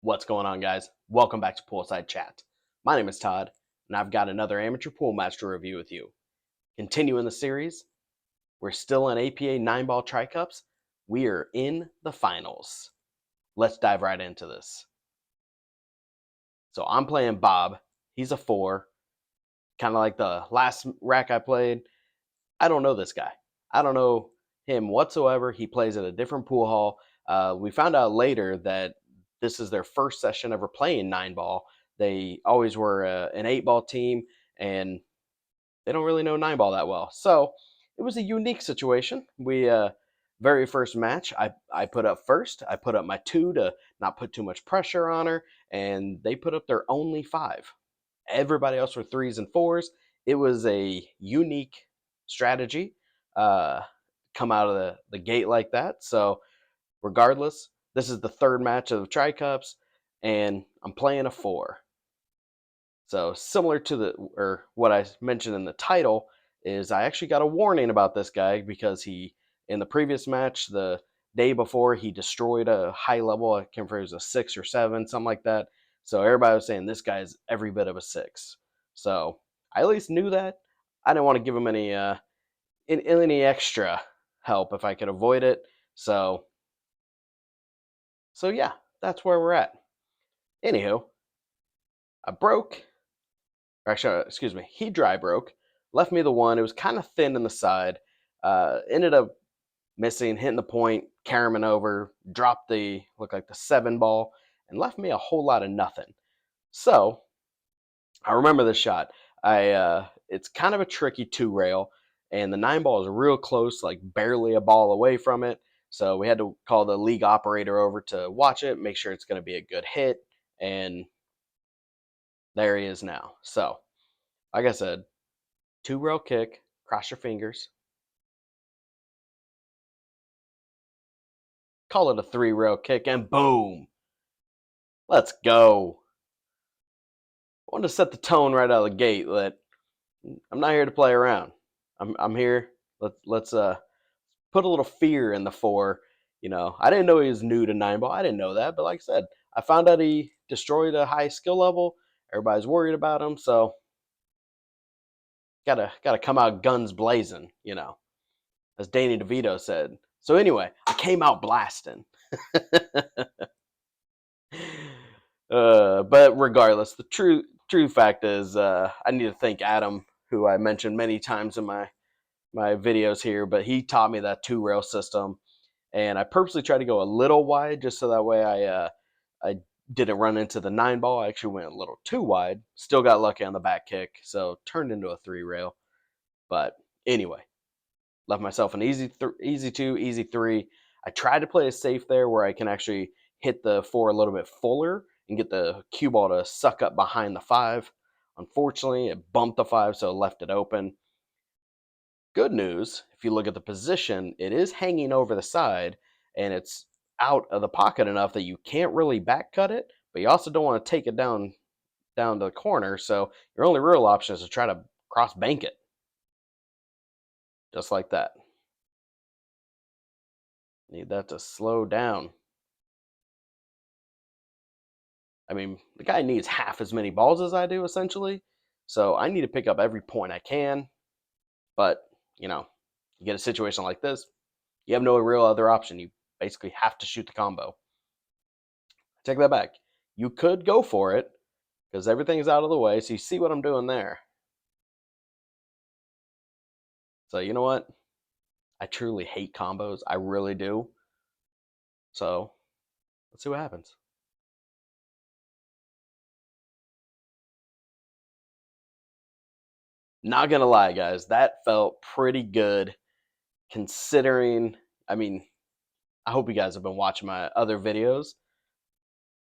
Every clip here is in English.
What's going on, guys? Welcome back to Poolside Chat. My name is Todd, and I've got another amateur pool match to review with you. Continuing the series, we're still in APA 9-ball TriCups. We are in the finals. Let's dive right into this. So I'm playing Bob. He's a 4, kind of like the last rack I played. I don't know this guy. I don't know him whatsoever. He plays at a different pool hall. We found out later that this is their first session ever playing 9-ball. They always were an 8-ball team, and they don't really know 9-ball that well. So it was a unique situation. Very first match, I put up first. I put up my 2 to not put too much pressure on her, and they put up their only 5. Everybody else were 3s and 4s. It was a unique strategy, uh, come out of the gate like that. So regardless, this is the third match of the TriCups, and I'm playing a 4. So similar to what I mentioned in the title is I actually got a warning about this guy because he, in the previous match, the day before, he destroyed a high level. I can't remember if it was a 6 or 7, something like that. So everybody was saying this guy's every bit of a 6. So I at least knew that. I didn't want to give him any extra help if I could avoid it. So yeah, that's where we're at. Anywho, I broke. Actually, excuse me, he dry broke, left me the 1. It was kind of thin in the side. Ended up missing, hitting the point, caroming over, dropped looked like the 7 ball, and left me a whole lot of nothing. So I remember this shot. It's kind of a tricky 2 rail, and the 9 ball is real close, like barely a ball away from it. So we had to call the league operator over to watch it, make sure it's going to be a good hit, and there he is now. So, like I said, 2 rail kick, cross your fingers. Call it a 3 rail kick, and boom! Let's go. I wanted to set the tone right out of the gate that I'm not here to play around. I'm here. Let's put a little fear in the 4. I didn't know he was new to 9-ball. I didn't know that, but like I said, I found out he destroyed a high skill level. Everybody's worried about him, so gotta come out guns blazing, as Danny DeVito said. So anyway, I came out blasting. But regardless, the true fact is, I need to thank Adam, who I mentioned many times in my videos here. But he taught me that 2 rail system, and I purposely tried to go a little wide just so that way I didn't run into the 9-ball. I actually went a little too wide. Still got lucky on the back kick, so turned into a 3 rail. But anyway, left myself an easy 2, easy 3. I tried to play a safe there where I can actually hit the 4 a little bit fuller and get the cue ball to suck up behind the 5. Unfortunately, it bumped the 5, so it left it open. Good news, if you look at the position, it is hanging over the side, and it's out of the pocket enough that you can't really back cut it, but you also don't want to take it down to the corner, so your only real option is to try to cross bank it. Just like that. Need that to slow down. I mean, the guy needs half as many balls as I do, essentially. So I need to pick up every point I can. But, you get a situation like this, you have no real other option. You basically have to shoot the combo. Take that back. You could go for it because everything's out of the way. So you see what I'm doing there. So you know what? I truly hate combos. I really do. So let's see what happens. Not gonna lie, guys, that felt pretty good considering. I mean, I hope you guys have been watching my other videos.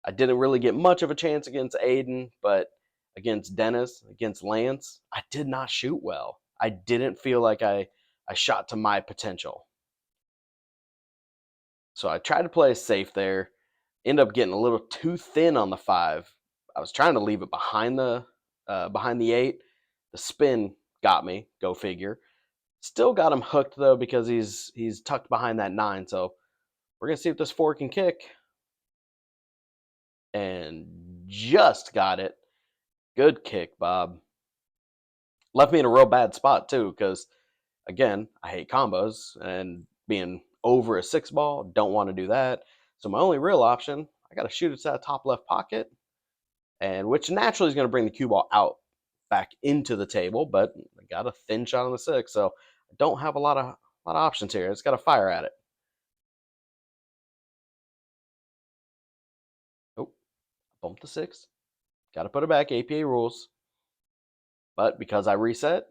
I didn't really get much of a chance against Aiden, but against Dennis, against Lance, I did not shoot well. I didn't feel like I shot to my potential. So I tried to play safe there. Ended up getting a little too thin on the 5. I was trying to leave it behind the 8. The spin got me. Go figure. Still got him hooked though because he's tucked behind that 9. So we're gonna see if this 4 can kick. and just got it. Good kick, Bob. Left me in a real bad spot too, because again, I hate combos and being over a 6 ball, don't want to do that. So my only real option, I got to shoot it to that top left pocket, and which naturally is going to bring the cue ball out back into the table, but I got a thin shot on the 6, so I don't have a lot of options here. I just got to fire at it. Oh, bumped the 6. Got to put it back. APA rules. But because I reset,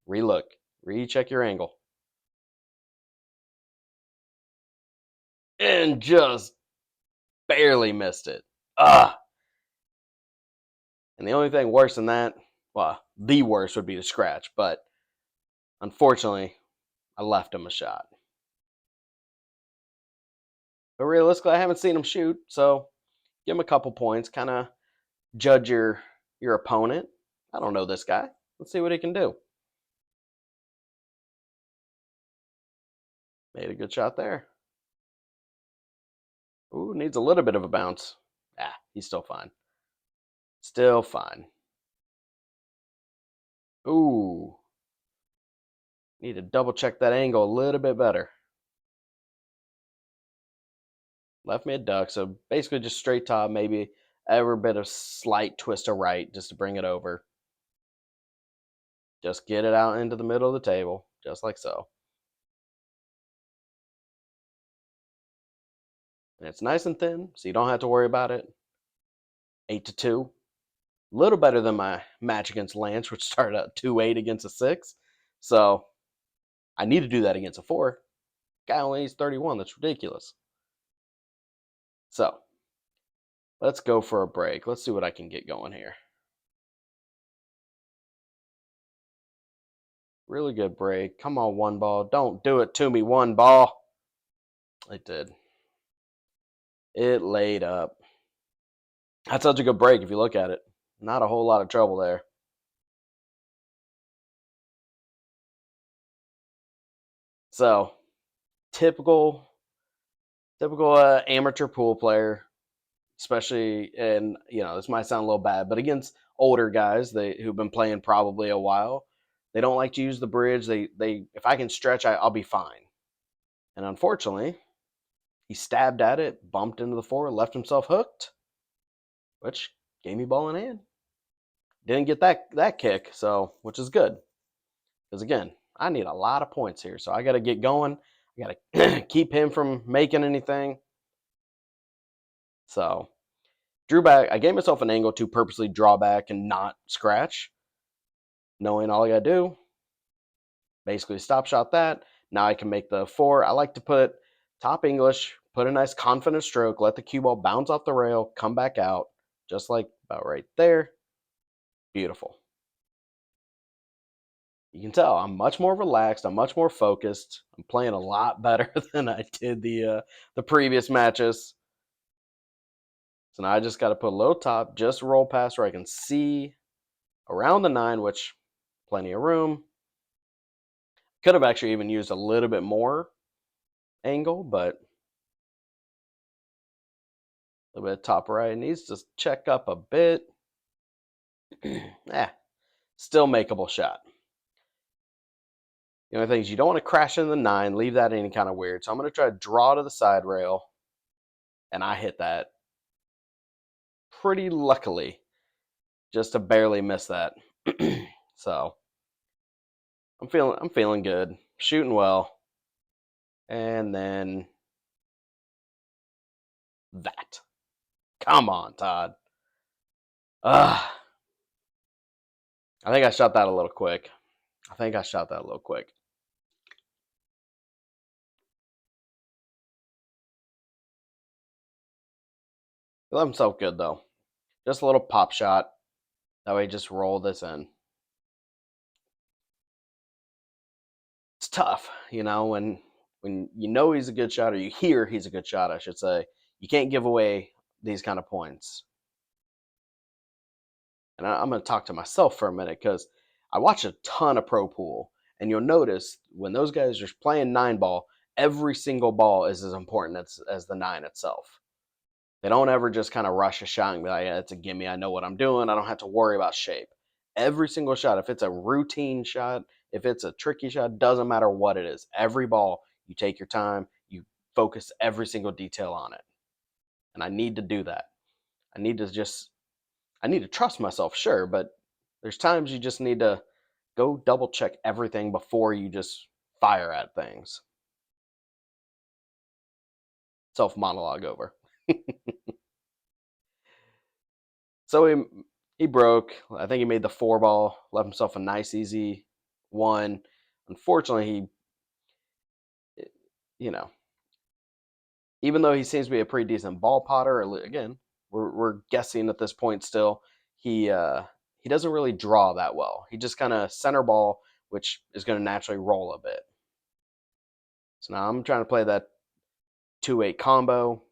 relook, recheck your angle, and just barely missed it. Ah. And the only thing worse than that, well, the worst would be to scratch, but unfortunately, I left him a shot. But realistically, I haven't seen him shoot, so give him a couple points. Kind of judge your opponent. I don't know this guy. Let's see what he can do. Made a good shot there. Ooh, needs a little bit of a bounce. Ah, he's still fine. Still fine. Ooh. Need to double check that angle a little bit better. Left me a duck, so basically just straight top, maybe every bit of slight twist to right just to bring it over. Just get it out into the middle of the table, just like so. And it's nice and thin, so you don't have to worry about it. 8-2. A little better than my match against Lance, which started at 2-8 against a 6. So I need to do that against a 4. Guy only needs 31. That's ridiculous. So let's go for a break. Let's see what I can get going here. Really good break. Come on, 1 ball. Don't do it to me, 1 ball. It did. It laid up. That's such a good break if you look at it. Not a whole lot of trouble there. So, typical amateur pool player, especially, and this might sound a little bad, but against older guys who've been playing probably a while, they don't like to use the bridge. They if I can stretch, I'll be fine. And unfortunately, he stabbed at it, bumped into the 4, left himself hooked, which gave me ball in hand. Didn't get that kick, so which is good. Because again, I need a lot of points here, so I got to get going. I got to keep him from making anything. So drew back. I gave myself an angle to purposely draw back and not scratch, knowing all I got to do, basically stop shot that. Now I can make the 4. I like to put top English, put a nice confident stroke, let the cue ball bounce off the rail, come back out, just like about right there. Beautiful. You can tell I'm much more relaxed. I'm much more focused. I'm playing a lot better than I did the previous matches. So now I just got to put a little top, just roll past where I can see around the 9, which plenty of room. Could have actually even used a little bit more angle, but a little bit of top right. Needs to check up a bit. Still makeable shot. The only thing is you don't want to crash into the 9, leave that any kind of weird. So I'm going to try to draw to the side rail, and I hit that pretty luckily, just to barely miss that. So I'm feeling good, shooting well, and then that. Come on, Todd. I think I shot that a little quick. He left himself good though. Just a little pop shot. That way, just roll this in. It's tough, when you know he's a good shot, or you hear he's a good shot, I should say. You can't give away these kind of points. And I'm going to talk to myself for a minute because I watch a ton of pro pool, and you'll notice when those guys are playing 9 ball, every single ball is as important as the 9 itself. They don't ever just kind of rush a shot and be like, yeah, it's a gimme. I know what I'm doing. I don't have to worry about shape. Every single shot, if it's a routine shot, if it's a tricky shot, doesn't matter what it is. Every ball, you take your time, you focus every single detail on it. And I need to do that. I need to just, I need to trust myself, sure, but there's times you just need to go double check everything before you just fire at things. Self monologue over. So he broke. I think he made the 4 ball, left himself a nice easy 1. Unfortunately, you know, even though he seems to be a pretty decent ball potter, again, we're guessing at this point still. He doesn't really draw that well. He just kind of center ball, which is going to naturally roll a bit. So now I'm trying to play that 2-8 combo.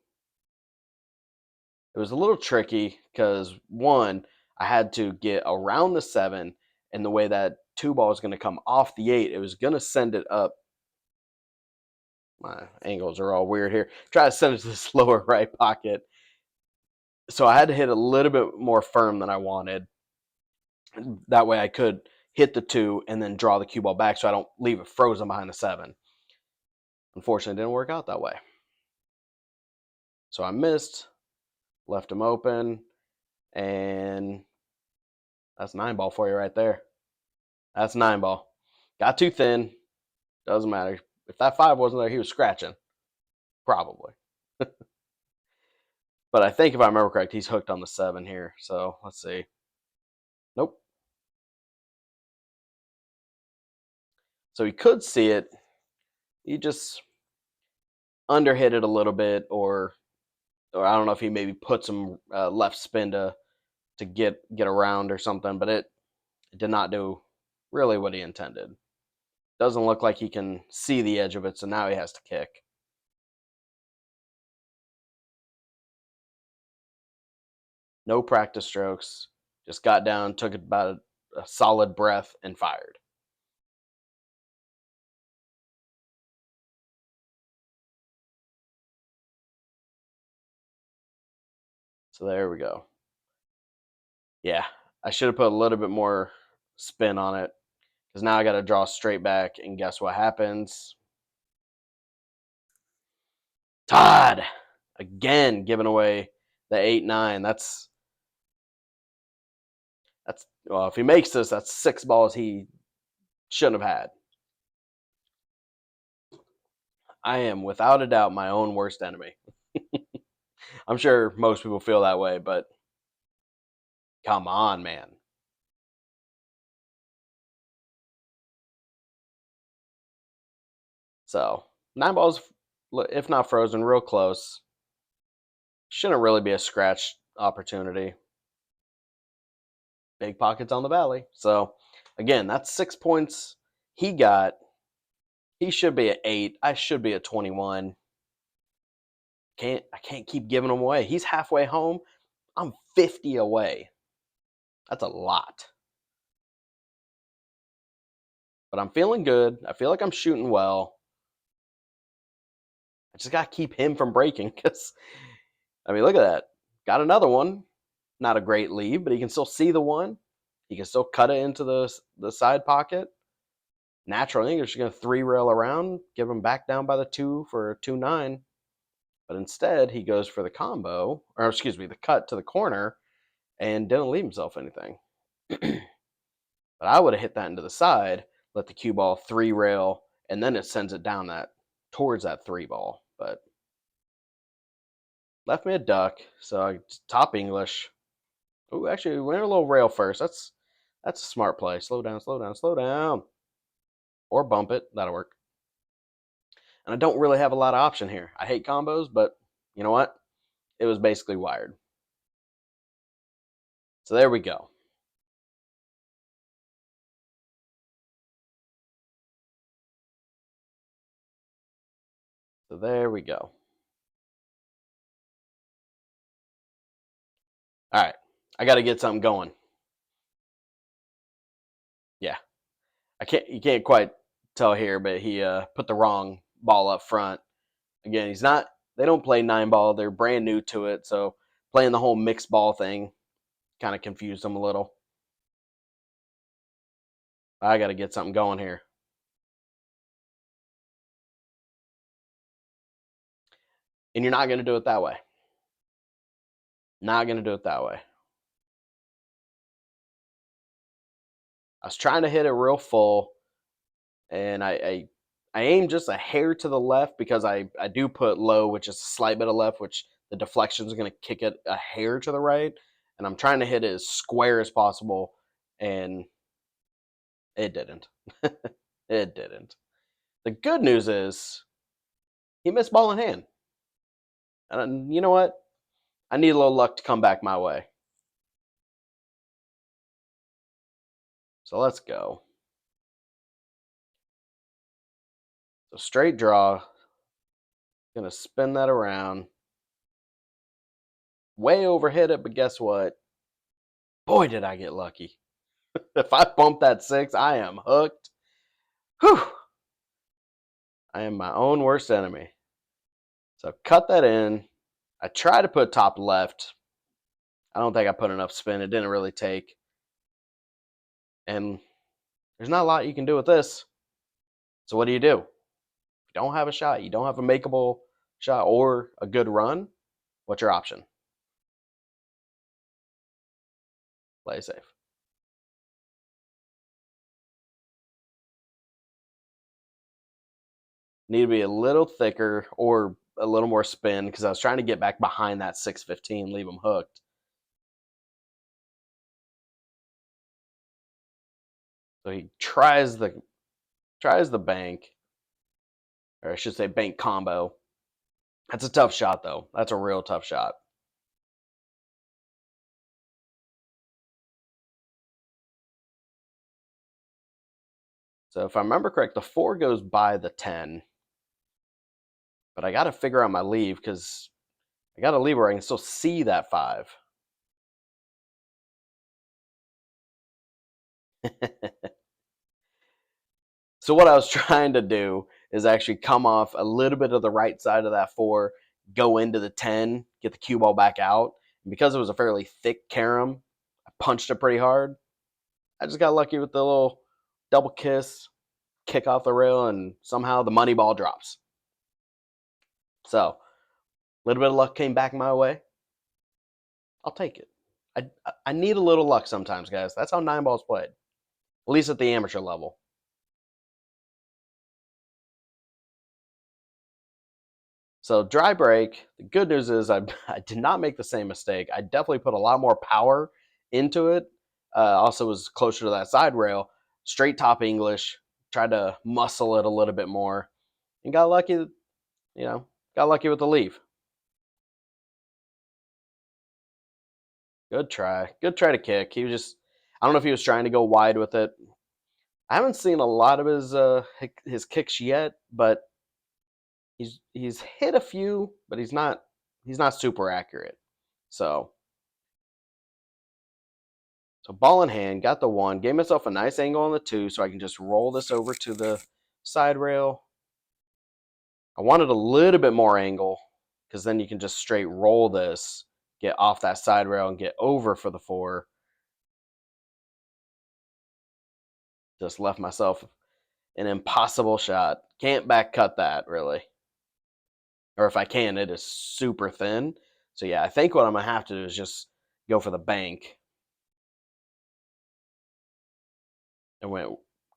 It was a little tricky because, one, I had to get around the 7, and the way that 2 ball is going to come off the 8, it was going to send it up. My angles are all weird here. Try to send it to this lower right pocket. So I had to hit a little bit more firm than I wanted. That way I could hit the 2 and then draw the cue ball back so I don't leave it frozen behind the 7. Unfortunately, it didn't work out that way. So I missed, left him open, and that's 9-ball for you right there. That's 9-ball. Got too thin. Doesn't matter. If that 5 wasn't there, he was scratching. Probably. But I think if I remember correct, he's hooked on the 7 here. So let's see. Nope. So he could see it. He just underhit it a little bit, or I don't know if he maybe put some left spin to get around or something, but it did not do really what he intended. Doesn't look like he can see the edge of it, so now he has to kick. No practice strokes. Just got down, took about a solid breath, and fired. So there we go. Yeah, I should have put a little bit more spin on it because now I got to draw straight back, and guess what happens? Todd again giving away the 8-9. That's well, if he makes this, that's 6 balls he shouldn't have had. I am without a doubt my own worst enemy. I'm sure most people feel that way, but come on, man. So 9 balls, if not frozen, real close. Shouldn't really be a scratch opportunity. Big pockets on the valley. So again, that's 6 points he got. He should be at 8. I should be at 21. I can't keep giving him away. He's halfway home. I'm 50 away. That's a lot. But I'm feeling good. I feel like I'm shooting well. I just got to keep him from breaking because, I mean, look at that. Got another one. Not a great lead, but he can still see the 1. He can still cut it into the side pocket. Natural English is going to 3-rail around, give him back down by the 2 for a 2-9. But instead, he goes for the combo, or excuse me, the cut to the corner, and didn't leave himself anything. But I would have hit that into the side, let the cue ball 3-rail, and then it sends it down towards that 3-ball. But left me a duck, so I top English. Oh, actually, we went a little rail first. That's a smart play. Slow down, slow down, slow down. Or bump it. That'll work. And I don't really have a lot of option here. I hate combos, but you know what? It was basically wired. So there we go. So there we go. All right. I got to get something going. Yeah. You can't quite tell here, but he put the wrong ball up front. Again, he's not they don't play 9-ball. They're brand new to it, so playing the whole mixed ball thing kind of confused them a little. I got to get something going here. And you're not going to do it that way. Not going to do it that way. I was trying to hit it real full, and I aim just a hair to the left because I do put low, which is a slight bit of left, which the deflection is going to kick it a hair to the right. And I'm trying to hit it as square as possible, and it didn't. It didn't. The good news is he missed ball in hand. And you know what? I need a little luck to come back my way. So let's go. So straight draw. Gonna spin that around. Way overhit it, but guess what? Boy, did I get lucky. If I bump that 6, I am hooked. Whew. I am my own worst enemy. So cut that in. I try to put top left. I don't think I put enough spin. It didn't really take. And there's not a lot you can do with this. So what do? If you don't have a shot, you don't have a makeable shot or a good run, what's your option? Play safe. Need to be a little thicker or a little more spin because I was trying to get back behind that 615, leave them hooked. So he tries the bank, or I should say bank combo. That's a tough shot though. That's a real tough shot. So if I remember correct, the 4 goes by the 10. But I got to figure out my leave because I got to leave where I can still see that 5. So what I was trying to do is actually come off a little bit of the right side of that 4, go into the 10, get the cue ball back out. And because it was a fairly thick carom, I punched it pretty hard. I just got lucky with the little double kiss, kick off the rail, and somehow the money ball drops. So a little bit of luck came back my way. I'll take it. I need a little luck sometimes, guys. That's how 9-ball's played, at least at the amateur level. So dry break, the good news is I did not make the same mistake. I definitely put a lot more power into it. Also was closer to that side rail. Straight top English, tried to muscle it a little bit more, and got lucky, got lucky with the leave. Good try. Good try to kick. He was just, I don't know if he was trying to go wide with it. I haven't seen a lot of his kicks yet, but he's hit a few, but he's not super accurate. So ball in hand, got the 1, gave myself a nice angle on the 2 so I can just roll this over to the side rail. I wanted a little bit more angle because then you can just straight roll this, get off that side rail and get over for the 4. Just left myself an impossible shot. Can't back cut that really. Or if I can, it is super thin. So yeah, I think what I'm going to have to do is just go for the bank. And went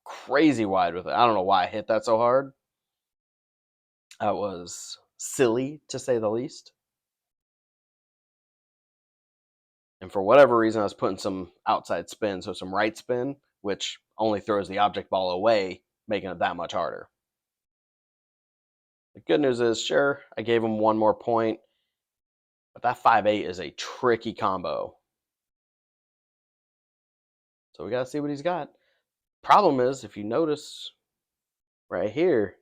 crazy wide with it. I don't know why I hit that so hard. That was silly, to say the least. And for whatever reason, I was putting some outside spin, so some right spin, which only throws the object ball away, making it that much harder. The good news is, sure, I gave him 1 more point, but that 5-8 is a tricky combo. So we got to see what he's got. Problem is, if you notice right here,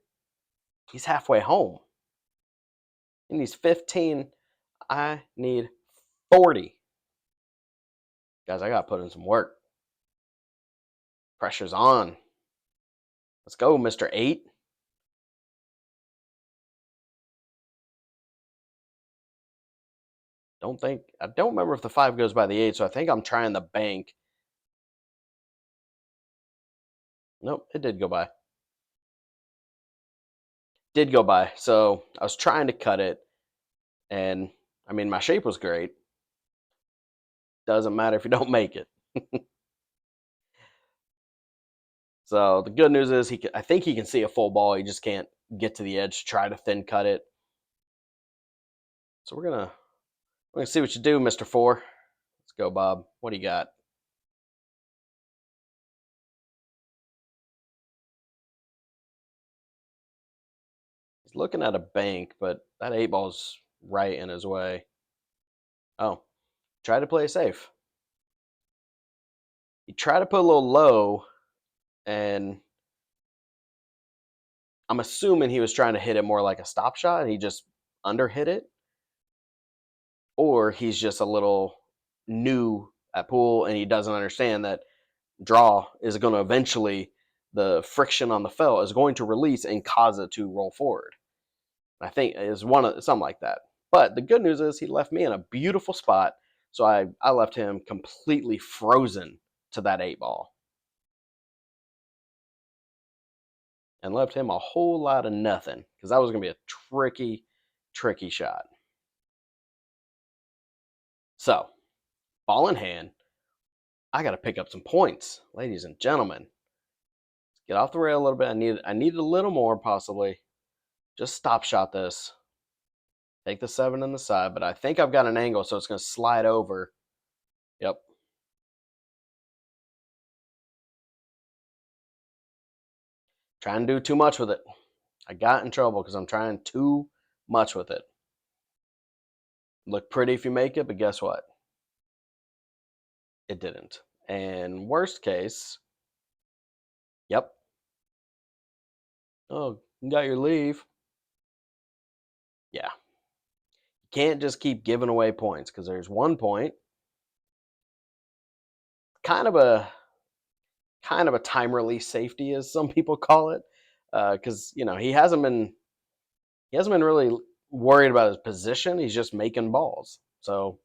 he's halfway home. He needs 15. I need 40. Guys, I got to put in some work. Pressure's on. Let's go, Mr. 8. I don't remember if the 5 goes by the 8, so I think I'm trying the bank. Nope, it did go by. Did go by. So I was trying to cut it, and I mean, my shape was great. Doesn't matter if you don't make it. So the good news is I think he can see a full ball. He just can't get to the edge to try to thin cut it. So we're gonna see what you do, Mr. 4. Let's go, Bob. What do you got? He's looking at a bank, but that 8 ball's right in his way. Oh, try to play it safe. He tried to put a little low, and I'm assuming he was trying to hit it more like a stop shot, and he just underhit it. Or he's just a little new at pool, and he doesn't understand that draw is going to eventually, the friction on the felt is going to release and cause it to roll forward. I think is something like that. But the good news is he left me in a beautiful spot, so I left him completely frozen to that 8 ball. And left him a whole lot of nothing, because that was going to be a tricky shot. So, ball in hand, I got to pick up some points, ladies and gentlemen. Get off the rail a little bit. I needed a little more, possibly. Just stop shot this. Take the 7 on the side, but I think I've got an angle, so it's going to slide over. Yep. Trying to do too much with it. I got in trouble because I'm trying too much with it. Look pretty if you make it, but guess what? It didn't. And worst case, yep. Oh, you got your leave. Yeah. You can't just keep giving away points, because there's 1 point. Kind of a time release safety, as some people call it, because he hasn't been really worried about his position. He's just making balls. So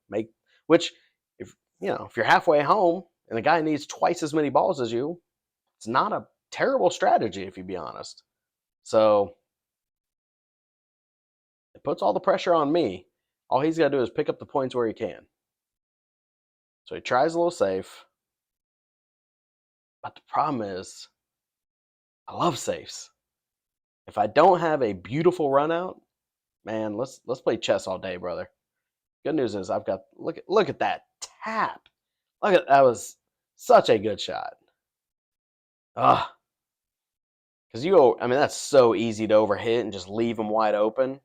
which if you're halfway home and the guy needs twice as many balls as you, it's not a terrible strategy, if you be honest. So it puts all the pressure on me. All he's got to do is pick up the points where he can. So he tries a little safe. But the problem is, I love safes. If I don't have a beautiful run out, man, let's play chess all day, brother. Good news is I've got look at that tap. That was such a good shot. Ah, because that's so easy to overhit and just leave them wide open.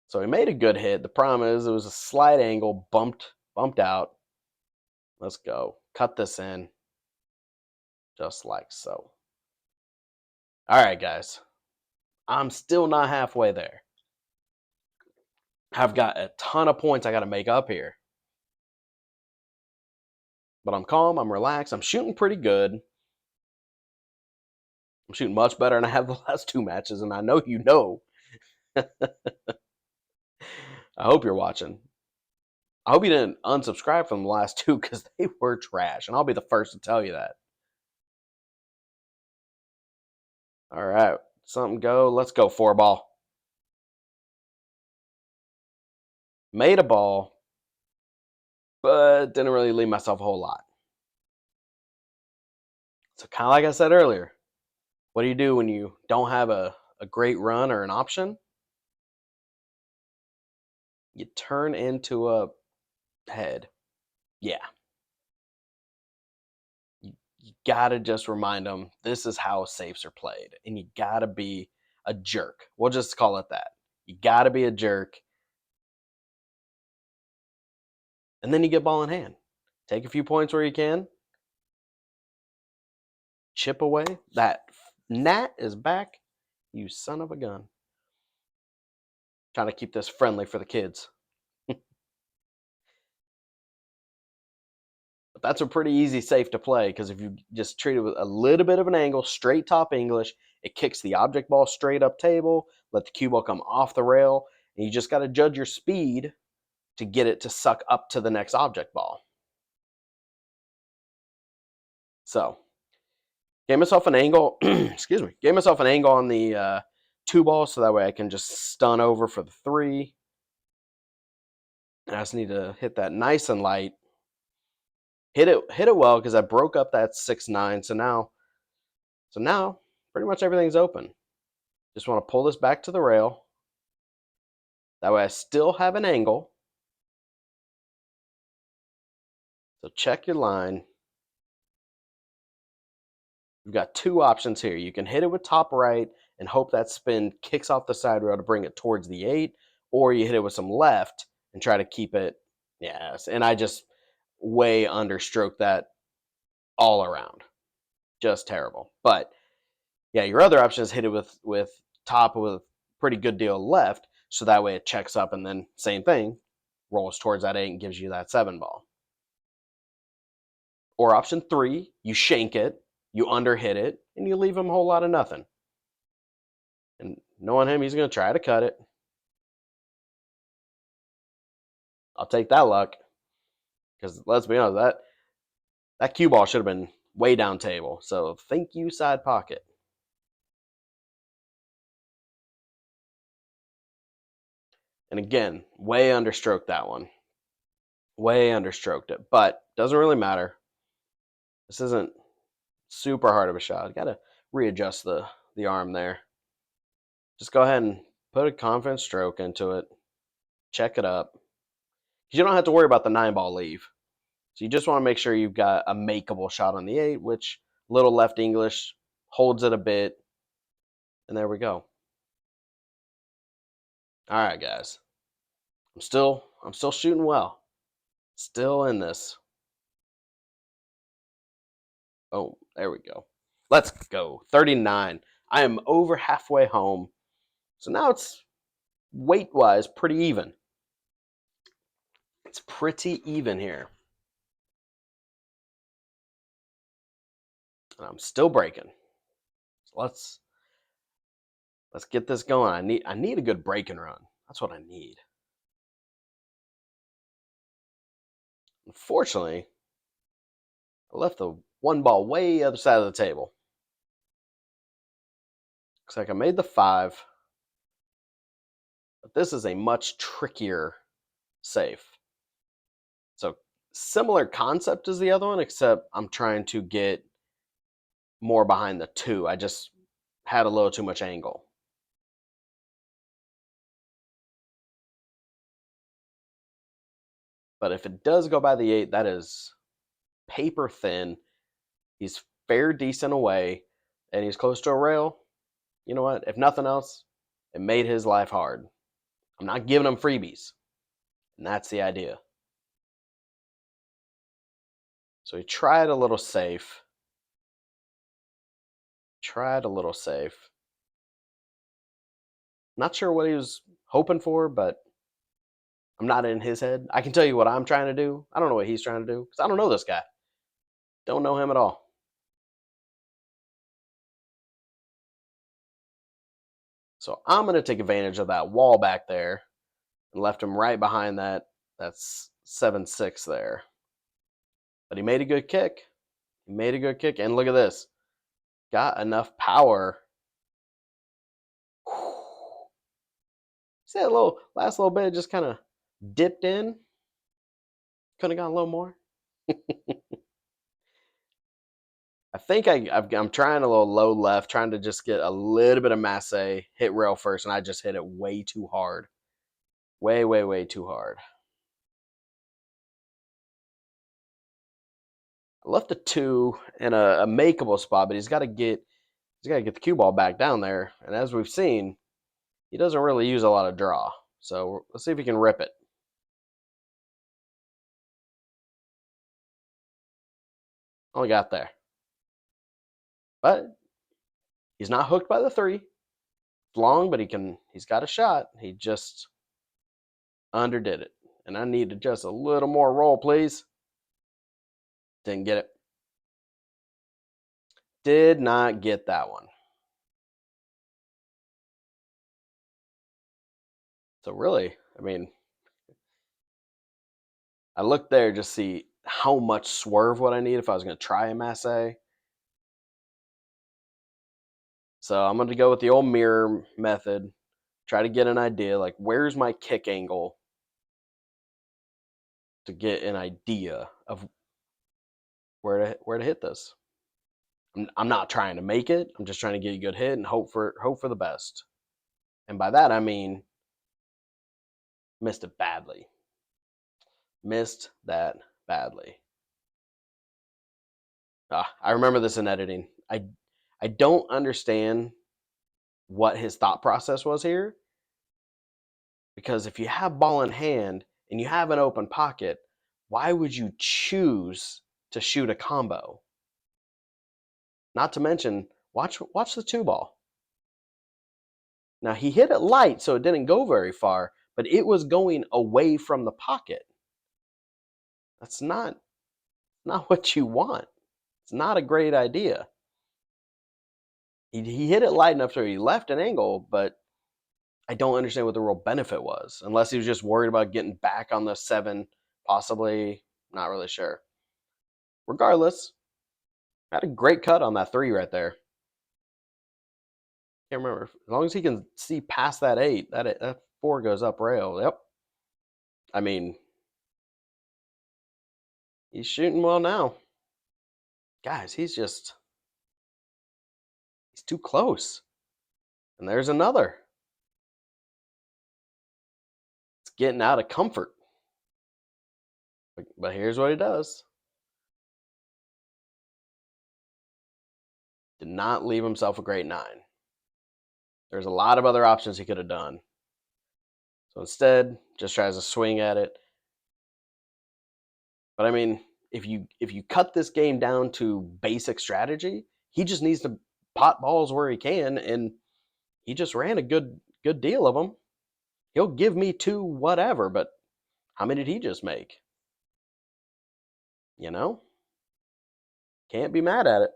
So he made a good hit. The problem is it was a slight angle, bumped out. Let's go. Cut this in. Just like so. All right, guys. I'm still not halfway there. I've got a ton of points I got to make up here. But I'm calm. I'm relaxed. I'm shooting pretty good. I'm shooting much better than I have the last 2 matches, and I know you know. I hope you're watching. I hope you didn't unsubscribe from the last 2, because they were trash, and I'll be the first to tell you that. All right. Something go. Let's go 4 ball. Made a ball, but didn't really leave myself a whole lot. So kind of like I said earlier, what do you do when you don't have a great run or an option? You turn into a head. Yeah. You got to just remind them this is how safes are played. And you got to be a jerk. We'll just call it that. You got to be a jerk. And then you get ball in hand. Take a few points where you can. Chip away. That gnat is back. You son of a gun. Trying to keep this friendly for the kids. But that's a pretty easy safe to play, because if you just treat it with a little bit of an angle, straight top English, It kicks the object ball straight up table, let the cue ball come off the rail, and you just got to judge your speed to get it to suck up to the next object ball. So, gave myself an angle, excuse me, gave myself an angle on the 2 ball so that way I can just stun over for the 3. And I just need to hit that nice and light. Hit it well because I broke up that 6-9. So now pretty much everything's open. Just want to pull this back to the rail. That way I still have an angle. So check your line. You've got 2 options here. You can hit it with top right and hope that spin kicks off the side rail to bring it towards the 8, or you hit it with some left and try to keep it. Yes, and I just way understroked that all around. Just terrible. But yeah, your other option is hit it with top with pretty good deal left, so that way it checks up and then same thing, rolls towards that 8 and gives you that 7 ball. Or option 3, you shank it, you underhit it, and you leave him a whole lot of nothing. And knowing him, he's going to try to cut it. I'll take that luck. Because let's be honest, that cue ball should have been way down table. So thank you, side pocket. And again, way understroked that one. Way understroked it. But doesn't really matter. This isn't super hard of a shot. Got to readjust the arm there. Just go ahead and put a confident stroke into it. Check it up. Because you don't have to worry about the 9-ball leave. So you just want to make sure you've got a makeable shot on the 8, which little left English holds it a bit. And there we go. All right, guys. I'm still shooting well. Still in this. Oh, there we go. Let's go. 39. I am over halfway home. So now it's weight-wise pretty even. It's pretty even here. And I'm still breaking. So let's get this going. I need a good breaking run. That's what I need. Unfortunately, I left the 1 ball way other side of the table. Looks like I made the 5. But this is a much trickier safe. So similar concept as the other one, except I'm trying to get more behind the 2. I just had a little too much angle. But if it does go by the 8, that is paper thin. He's fair decent away, and he's close to a rail. You know what? If nothing else, it made his life hard. I'm not giving him freebies. And that's the idea. So he tried a little safe. Not sure what he was hoping for, but I'm not in his head. I can tell you what I'm trying to do. I don't know what he's trying to do because I don't know this guy. Don't know him at all. So I'm going to take advantage of that wall back there and left him right behind that. That's 7-6 there. But he made a good kick. And look at this. Got enough power. See that last little bit just kind of dipped in? Could have gone a little more. I think I'm trying a little low left, trying to just get a little bit of masse, hit rail first, and I just hit it way too hard. Way, way, way too hard. I left a 2 in a makeable spot, but he's got to get the cue ball back down there. And as we've seen, he doesn't really use a lot of draw. So let's see if he can rip it. Only got there. But he's not hooked by the 3. It's long, but he's got a shot. He just underdid it. And I needed just a little more roll, please. Didn't get it. Did not get that one. So really, I mean, I looked there just see how much swerve would I need if I was going to try a masse. So I'm going to go with the old mirror method, try to get an idea, like where's my kick angle, to get an idea of where to hit this. I'm not trying to make it. I'm just trying to get a good hit and hope for the best. And by that I mean missed it badly. Missed that badly. I remember this in editing. I don't understand what his thought process was here, because if you have ball in hand and you have an open pocket, why would you choose to shoot a combo? Not to mention, watch the two ball. Now he hit it light, so it didn't go very far, but it was going away from the pocket. That's not what you want. It's not a great idea. He hit it light enough so he left an angle, but I don't understand what the real benefit was, unless he was just worried about getting back on the 7, possibly. Not really sure. Regardless, had a great cut on that 3 right there. Can't remember. As long as he can see past that 8, that 4 goes up rail. Yep. I mean, he's shooting well now. Guys, he's too close. And there's another. It's getting out of comfort. But here's what he does. Did not leave himself a great 9. There's a lot of other options he could have done. So instead, just tries to swing at it. But I mean, if you cut this game down to basic strategy, he just needs to pot balls where he can, and he just ran a good deal of them. He'll give me 2 whatever, but how many did he just make? You know? Can't be mad at it.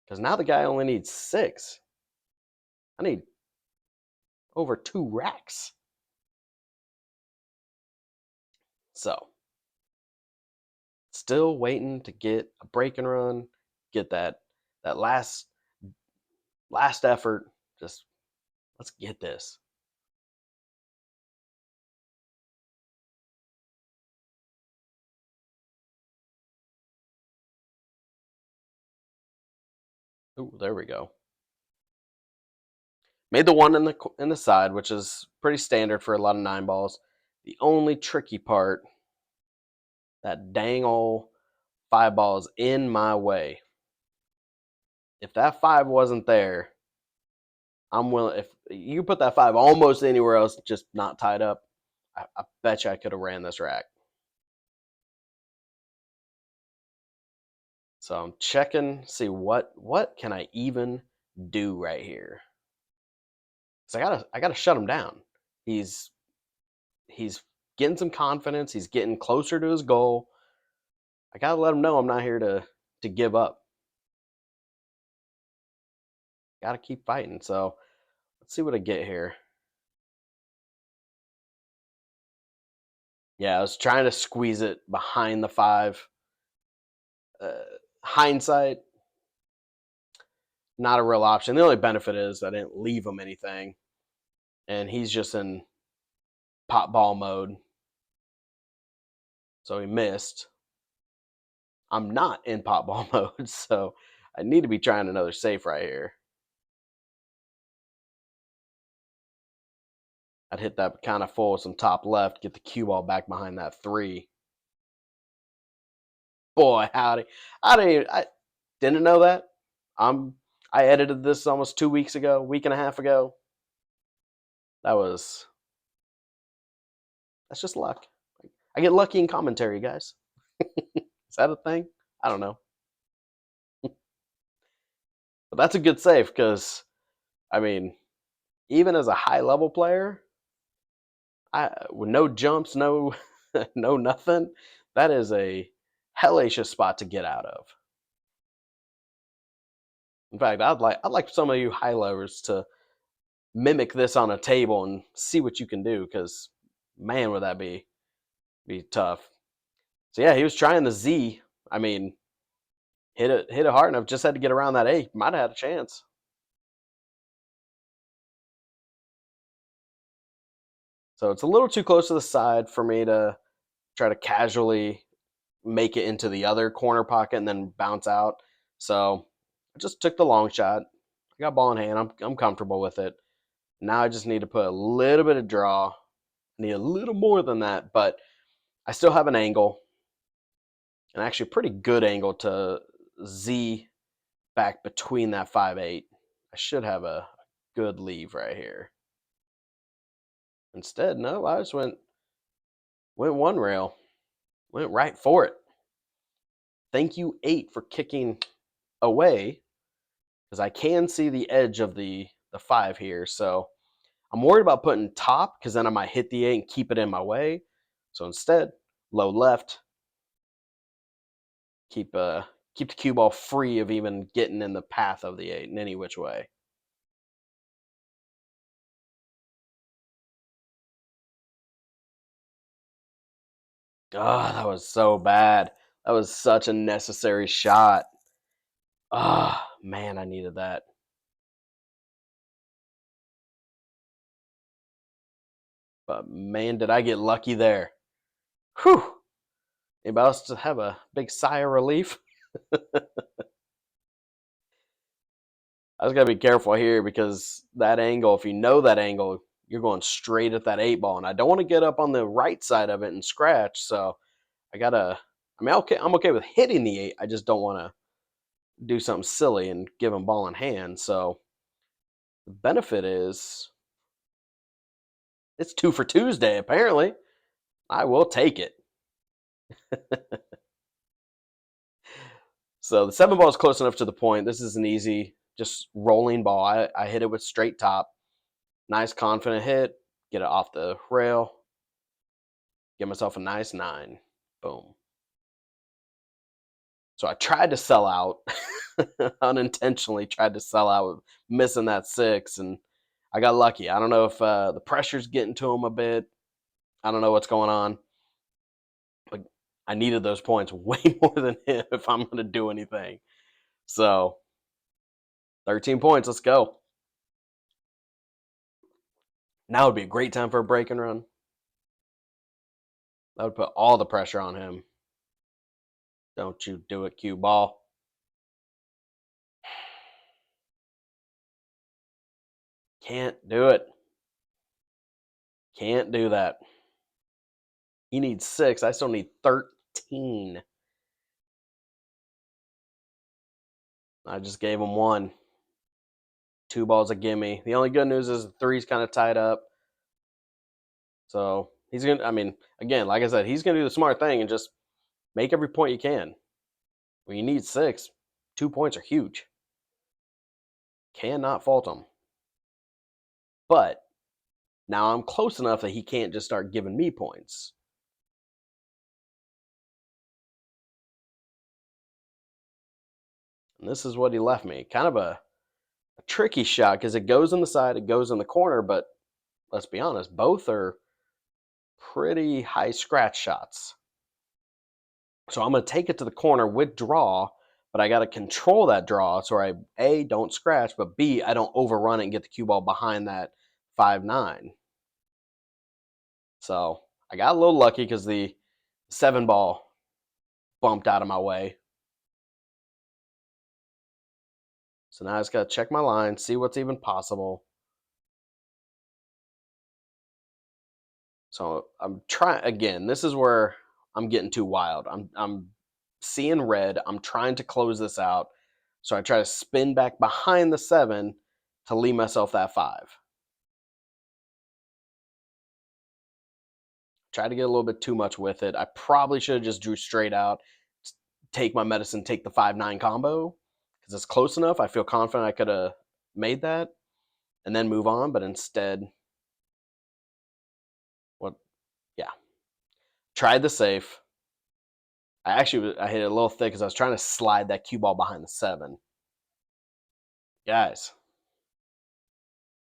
Because now the guy only needs 6. I need over 2 racks. So, still waiting to get a break and run, get that last effort. Just let's get this. Ooh, there we go. Made the 1 in the side, which is pretty standard for a lot of 9 balls. The only tricky part, that dang old 5 ball is in my way. If that 5 wasn't there, I'm willing. If you put that 5 almost anywhere else, just not tied up, I bet you I could have ran this rack. So I'm checking, see what can I even do right here. So I gotta shut him down. He's getting some confidence. He's getting closer to his goal. I gotta let him know I'm not here to give up. Gotta keep fighting. So let's see what I get here. Yeah, I was trying to squeeze it behind the 5. Hindsight, not a real option. The only benefit is I didn't leave him anything, and he's just in pot ball mode, so he missed. I'm not in pot ball mode, so I need to be trying another safe right here. I'd hit that kind of full with some top left, get the cue ball back behind that 3. Boy, howdy! I didn't know that. I edited this almost 2 weeks ago, week and a half ago. That's just luck. I get lucky in commentary, guys. Is that a thing? I don't know. But that's a good save because, I mean, even as a high level player, with no jumps, no no nothing, that is a hellacious spot to get out of. In fact, I'd like some of you high levers to mimic this on a table and see what you can do, because man, would that be tough. So yeah, he was trying the Z. I mean, hit it hard enough. Just had to get around that A. Might have had a chance. So it's a little too close to the side for me to try to casually make it into the other corner pocket and then bounce out. So I just took the long shot. I got ball in hand. I'm comfortable with it. Now I just need to put a little bit of draw. I need a little more than that, but I still have an angle, and actually a pretty good angle to Z back between that 5-8. I should have a good leave right here. Instead, no, I just went one rail, went right for it. Thank you, 8, for kicking away, because I can see the edge of the 5 here. So I'm worried about putting top, because then I might hit the 8 and keep it in my way. So instead, low left, keep the cue ball free of even getting in the path of the 8 in any which way. Oh, that was so bad. That was such a necessary shot. Ah, oh, man, I needed that. But man, did I get lucky there. Whew. Anybody else to have a big sigh of relief? I just gotta be careful here, because that angle, if you know that angle, you're going straight at that 8 ball, and I don't want to get up on the right side of it and scratch. So I gotta. I mean, okay, I'm okay with hitting the 8. I just don't want to do something silly and give him ball in hand. So the benefit is it's 2 for Tuesday. Apparently, I will take it. So the 7 ball is close enough to the point. This is an easy, just rolling ball. I hit it with straight top. Nice, confident hit. Get it off the rail. Get myself a nice 9. Boom. So I tried to sell out, unintentionally tried to sell out, missing that 6, and I got lucky. I don't know if the pressure's getting to him a bit. I don't know what's going on. But I needed those points way more than him if I'm going to do anything. So 13 points. Let's go. Now would be a great time for a break and run. That would put all the pressure on him. Don't you do it, cue ball. Can't do it. Can't do that. He needs 6. I still need 13. I just gave him 1. 2 balls a gimme. The only good news is the 3's kind of tied up. So he's going to, I mean, again, like I said, he's going to do the smart thing and just make every point you can. When you need 6, 2 points are huge. Cannot fault him. But now I'm close enough that he can't just start giving me points. And this is what he left me. Kind of a tricky shot, because it goes in the side, it goes in the corner, but let's be honest, both are pretty high scratch shots. So I'm going to take it to the corner with draw, but I got to control that draw so I, A, don't scratch, but B, I don't overrun it and get the cue ball behind that 5-9. So I got a little lucky because the 7 ball bumped out of my way. So now I just got to check my line, see what's even possible. So I'm trying, again, this is where I'm getting too wild. I'm seeing red. I'm trying to close this out. So I try to spin back behind the 7 to leave myself that 5. Try to get a little bit too much with it. I probably should have just drew straight out, take my medicine, take the 5-9 combo, because it's close enough. I feel confident I could have made that and then move on. But instead, what? Yeah, tried the safe. I hit it a little thick because I was trying to slide that cue ball behind the 7. Guys,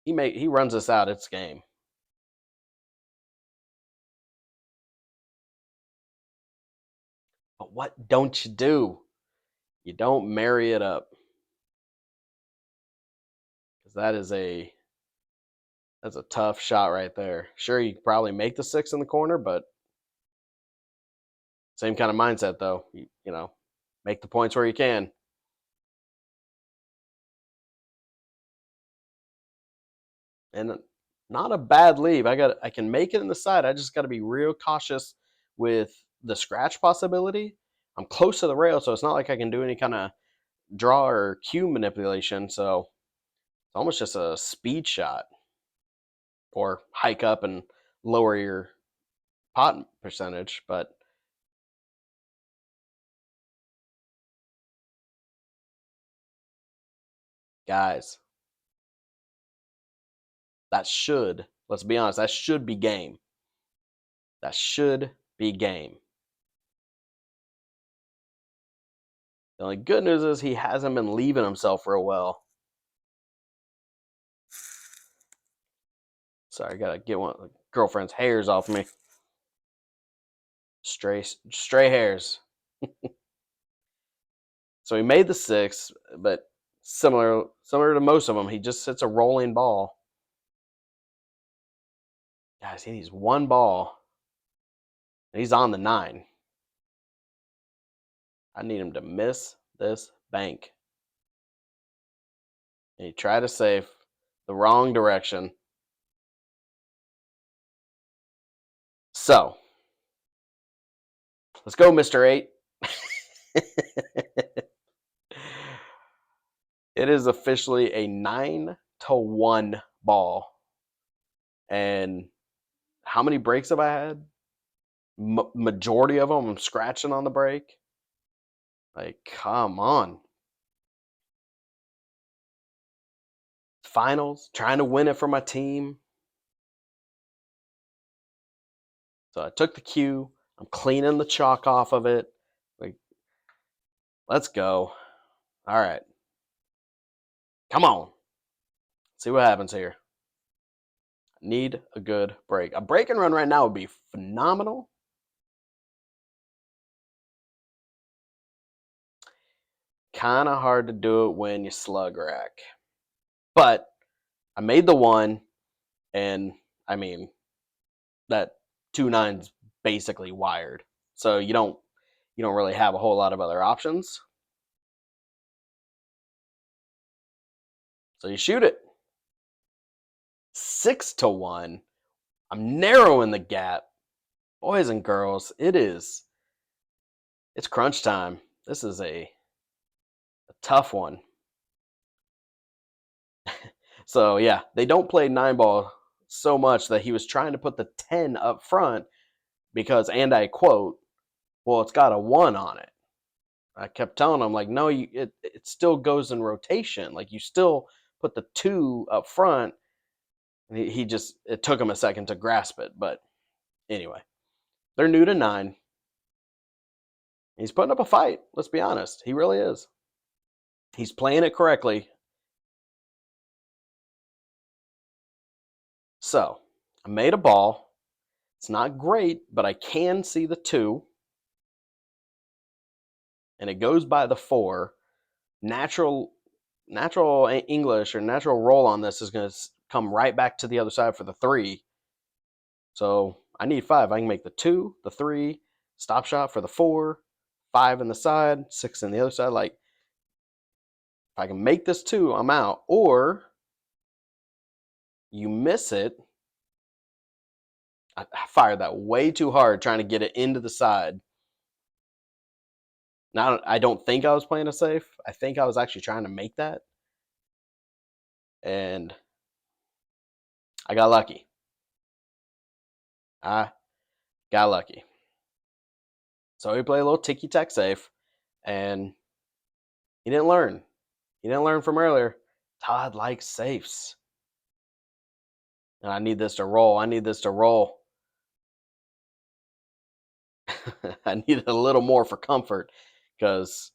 He runs us out. It's game. But what don't you do? You don't marry it up, because that's a tough shot right there. Sure, you could probably make the 6 in the corner, but same kind of mindset though. You know, make the points where you can. And not a bad leave. I can make it in the side. I just got to be real cautious with the scratch possibility. I'm close to the rail, so it's not like I can do any kind of draw or cue manipulation. So it's almost just a speed shot, or hike up and lower your pot percentage. But guys, let's be honest, that should be game. That should be game. The only good news is he hasn't been leaving himself real well. Sorry, I gotta get one of the girlfriend's hairs off me. Stray hairs. So he made the 6, but similar to most of them, he just hits a rolling ball. Guys, he needs one ball. And he's on the 9. I need him to miss this bank. And he tried to save the wrong direction. So let's go, Mr. 8. It is officially a 9-1 ball. And how many breaks have I had? Majority of them, I'm scratching on the break. Like, come on. Finals, trying to win it for my team. So I took the cue. I'm cleaning the chalk off of it. Like, let's go. All right. Come on. See what happens here. Need a good break. A break and run right now would be phenomenal. Kind of hard to do it when you slug rack. But I made the 1, and I mean, that 2-9's basically wired. So you don't really have a whole lot of other options. So you shoot it. 6-1. I'm narrowing the gap. Boys and girls, it's crunch time. This is a tough one. So yeah, they don't play 9-ball so much that he was trying to put the 10 up front because, and I quote, well, it's got a 1 on it. I kept telling him, like, no, it still goes in rotation. Like, you still put the 2 up front. And it took him a second to grasp it. But anyway, they're new to 9. He's putting up a fight. Let's be honest. He really is. He's playing it correctly. So I made a ball. It's not great, but I can see the 2. And it goes by the 4. Natural English or natural roll on this is going to come right back to the other side for the 3. So I need 5. I can make the 2, the 3, stop shot for the 4, 5 in the side, 6 in the other side. Like, if I can make this 2, I'm out. Or you miss it. I fired that way too hard trying to get it into the side. Now, I don't think I was playing it safe. I think I was actually trying to make that. And I got lucky. I got lucky. So we play a little ticky-tack safe. And he didn't learn. He didn't learn from earlier. Todd likes safes. And I need this to roll. I need this to roll. I need a little more for comfort because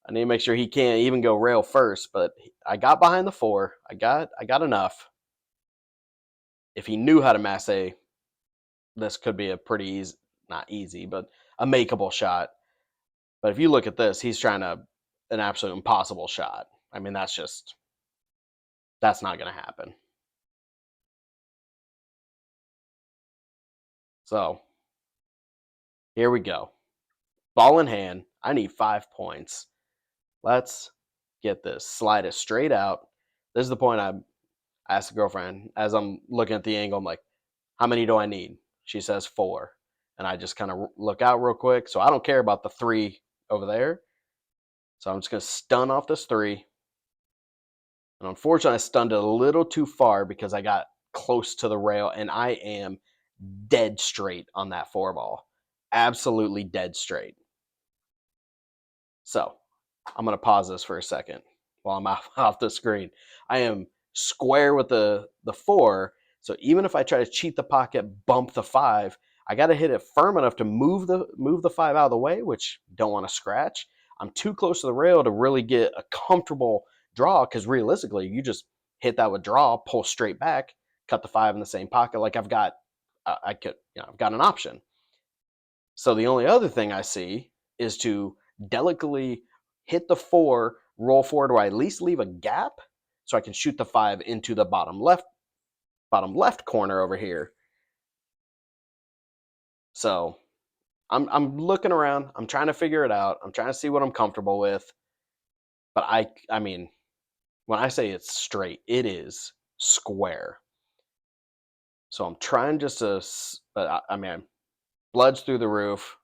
I need to make sure he can't even go rail first. But I got behind the 4. I got enough. if he knew how to masse, this could be a pretty easy, not easy, but a makeable shot. But if you look at this, he's trying an absolute impossible shot. I mean, that's not going to happen. So here we go. Ball in hand. I need 5 points. Let's get this. Slide it straight out. This is the point I asked the girlfriend as I'm looking at the angle. I'm like, how many do I need? She says 4. And I just kind of look out real quick. So I don't care about the 3 over there. So I'm just going to stun off this 3. And unfortunately, I stunned it a little too far because I got close to the rail, and I am dead straight on that 4 ball. Absolutely dead straight. So I'm going to pause this for a second while I'm off the screen. I am square with the 4. So even if I try to cheat the pocket, bump the 5, I got to hit it firm enough to move the 5 out of the way, which don't want to scratch. I'm too close to the rail to really get a comfortable draw, because realistically, you just hit that with draw, pull straight back, cut the 5 in the same pocket. Like I've got an option. So the only other thing I see is to delicately hit the 4, roll forward, or at least leave a gap so I can shoot the 5 into the bottom left corner over here. So I'm looking around. I'm trying to figure it out. I'm trying to see what I'm comfortable with. But I mean, when I say it's straight, it is square. So I'm trying just to, but I mean, blood's through the roof.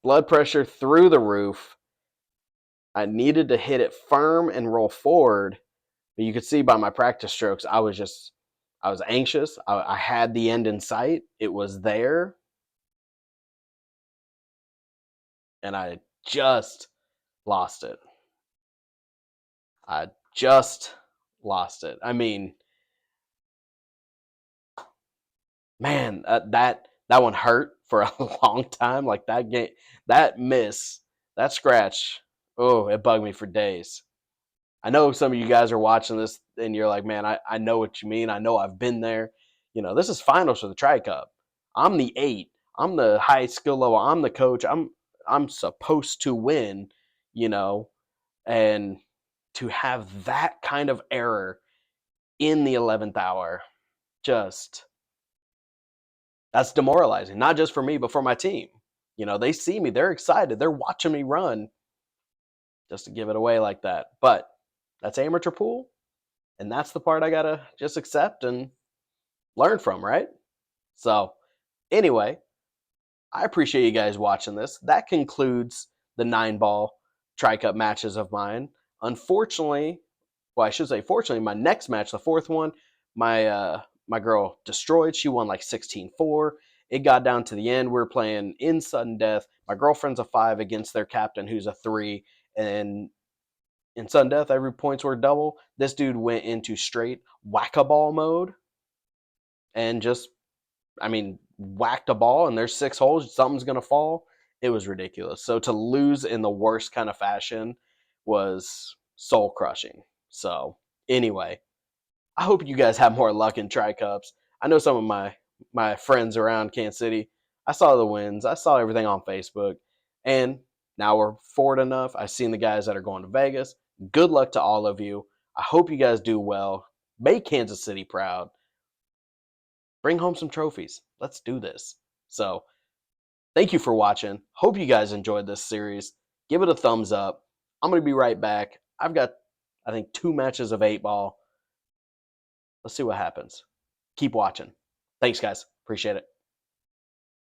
Blood pressure through the roof. I needed to hit it firm and roll forward. But you could see by my practice strokes, I was anxious. I had the end in sight. It was there. And I just lost it. I just lost it. I mean, man, that one hurt for a long time. Like that game, that miss, that scratch, oh, it bugged me for days. I know some of you guys are watching this and you're like, man, I know what you mean. I know I've been there. You know, this is finals for the TriCup. I'm the 8. I'm the high skill level. I'm the coach. I'm supposed to win, you know, and to have that kind of error in the 11th hour, just that's demoralizing, not just for me, but for my team. You know, they see me, they're excited, they're watching me run just to give it away like that. But that's amateur pool, and that's the part I gotta just accept and learn from, right? So, anyway, I appreciate you guys watching this. That concludes the 9-ball TriCup matches of mine. Unfortunately, well, I should say, fortunately, my next match, the 4th one, my girl destroyed. She won like 16-4. It got down to the end. We were playing in sudden death. My girlfriend's a 5 against their captain, who's a 3. And in sudden death, every points were double. This dude went into straight whack-a-ball mode and just, I mean, whacked a ball, and there's 6 holes. Something's going to fall. It was ridiculous. So to lose in the worst kind of fashion was soul crushing. So anyway, I hope you guys have more luck in TriCups. I know some of my friends around Kansas City. I saw the wins. I saw everything on Facebook. And now we're forward enough. I've seen the guys that are going to Vegas. Good luck to all of you. I hope you guys do well. Make Kansas City proud. Bring home some trophies. Let's do this. So, thank you for watching. Hope you guys enjoyed this series. Give it a thumbs up. I'm going to be right back. I've got, I think, 2 matches of 8-ball. Let's see what happens. Keep watching. Thanks, guys. Appreciate it.